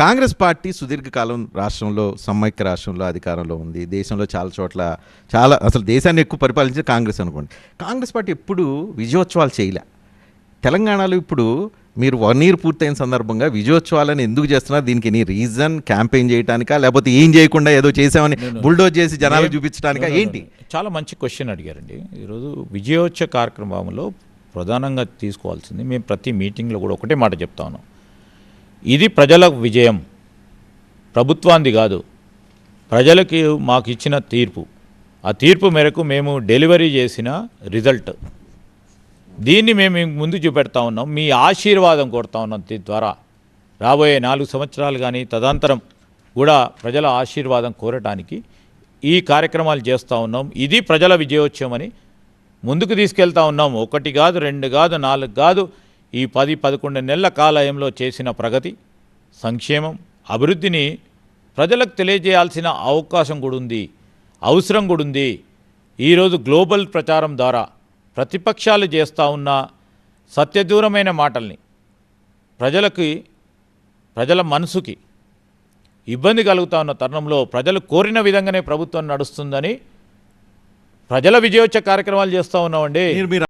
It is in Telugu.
కాంగ్రెస్ పార్టీ సుదీర్ఘకాలం రాష్ట్రంలో సమైక్య రాష్ట్రంలో అధికారంలో ఉంది. దేశంలో చాలా చోట్ల అసలు దేశాన్ని ఎక్కువ పరిపాలించే కాంగ్రెస్ అనుకోండి. కాంగ్రెస్ పార్టీ ఎప్పుడు విజయోత్సవాలు చేయలే. తెలంగాణలో ఇప్పుడు మీరు 1 year పూర్తయిన సందర్భంగా విజయోత్సవాలను ఎందుకు చేస్తున్నారు? దీనికి నీ రీజన్ క్యాంపెయిన్ చేయడానికా, లేకపోతే ఏం చేయకుండా ఏదో చేసామని బుల్డోజ్ చేసి జనాలకు చూపించడానికా ఏంటి? చాలా మంచి క్వశ్చన్ అడిగారండి. ఈరోజు విజయోత్సవ కార్యక్రమంలో ప్రధానంగా తీసుకోవాల్సింది, మేము ప్రతి మీటింగ్లో కూడా ఒకటే మాట చెప్తా ఉన్నాం, ఇది ప్రజల విజయం, ప్రభుత్వాన్ని కాదు, ప్రజలకి మాకు ఇచ్చిన తీర్పు, ఆ తీర్పు మేరకు మేము డెలివరీ చేసిన రిజల్ట్, దీన్ని మేము ముందు చూపెడతా ఉన్నాం. మీ ఆశీర్వాదం కోరుతా ఉన్నాం. దీని ద్వారా రాబోయే 4 సంవత్సరాలు కానీ తదనంతరం కూడా ప్రజల ఆశీర్వాదం కోరటానికి ఈ కార్యక్రమాలు చేస్తూ ఉన్నాం. ఇది ప్రజల విజయోత్సవం అని ముందుకు తీసుకెళ్తా ఉన్నాం. 1 కాదు, 2 కాదు, 4 కాదు, ఈ 10-11 నెలల కాలంలో చేసిన ప్రగతి, సంక్షేమం, అభివృద్ధిని ప్రజలకు తెలియజేయాల్సిన అవకాశం కూడా ఉంది, అవసరం కూడా ఉంది. ఈరోజు గ్లోబల్ ప్రచారం ద్వారా ప్రతిపక్షాలు చేస్తూ ఉన్న సత్యదూరమైన మాటల్ని ప్రజల మనసుకి ఇబ్బంది కలుగుతూ ఉన్న తరుణంలో ప్రజలు కోరిన విధంగానే ప్రభుత్వం నడుస్తుందని ప్రజల విజయోత్సవ కార్యక్రమాలు చేస్తూ ఉన్నామండి.